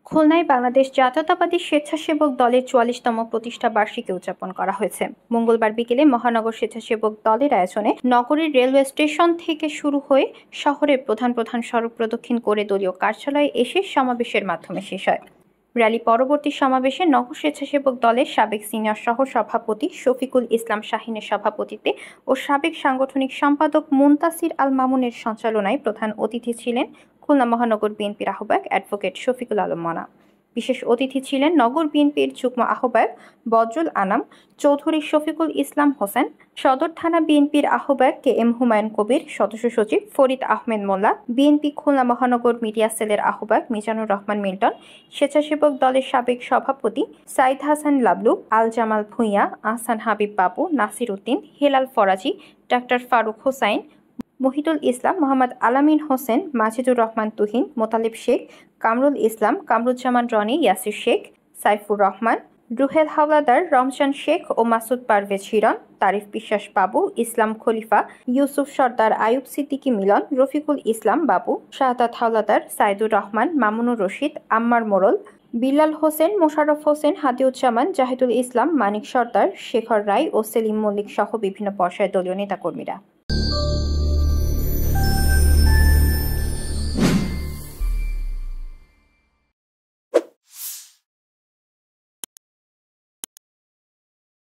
খুলনায় বাংলাদেশ জাতীয়তাবাদী স্বেচ্ছাসেবক দলের ৪৪তম প্রতিষ্ঠা বার্ষিকী উদযাপন করা হয়েছে। মঙ্গলবার বিকেলে মহানগর স্বেচ্ছাসেবক দলের আয়োজনে নগরীর রেলওয়ে স্টেশন থেকে শুরু হয়ে শহরের প্রধান প্রধান সড়ক প্রদক্ষিণ করে দলীয় কার্যালয়ে এসে সমাবেশের মাধ্যমে শেষ হয়। র্যালি পরবর্তী সমাবেশে নগর স্বেচ্ছাসেবক দলের সাবেক সিনিয়র সহ সভাপতি শফিকুল ইসলাম শাহীনের সভাপতিত্বে ও সাবেক সাংগঠনিক সম্পাদক মুনতাসির আল মামুনের সঞ্চালনায় প্রধান অতিথি ছিলেন খুলনা মহানগর বিএনপির আহ্বায়ক অ্যাডভোকেট শফিকুল আলম মনা। বিশেষ অতিথি ছিলেন নগর বিএনপির যুগ্ম আহ্বায়ক বদরুল আনাম চৌধুরী, শফিকুল ইসলাম হোসেন, সদর থানা বিএনপির আহ্বায়ক KM হুমায়ুন কবির, সদস্য সচিব ফরিদ আহমেদ মোল্লা, বিএনপি খুলনা মহানগর মিডিয়া সেলের আহ্বায়ক মিজানুর রহমান মিল্টন, স্বেচ্ছাসেবক দলের সাবেক সভাপতি সাইদ হাসান লাবলু, আল জামাল ভূঁইয়া, আহসান হাবিব বাবু, নাসির উদ্দিন, হেলাল ফরাজি, ডাক্তার ফারুক হোসাইন, মহিদুল ইসলাম, মোহাম্মদ আলামিন হোসেন, মাজিদুর রহমান তুহিন, মোতালেব শেখ, কামরুল ইসলাম, কামরুজ্জামান রনি, ইয়াসির শেখ, সাইফুর রহমান, রুহেল হাওলাদার, রমজান শেখ ও মাসুদ পারভেজ হিরণ, তারিফ বিশ্বাস বাবু, ইসলাম খলিফা, ইউসুফ সর্দার, আয়ুব সিদ্দিকী মিলন, রফিকুল ইসলাম বাবু, শাহাদাত হাওলাদার, সাইদুর রহমান, মামুনুর রশিদ, আম্মার মোড়ল, বিল্লাল হোসেন, মোশাররফ হোসেন, হাদিউজ্জামান, জাহিদুল ইসলাম, মানিক সর্দার, শেখর রায় ও সেলিম মল্লিক সহ বিভিন্ন পর্যায়ের দলীয় নেতাকর্মীরা।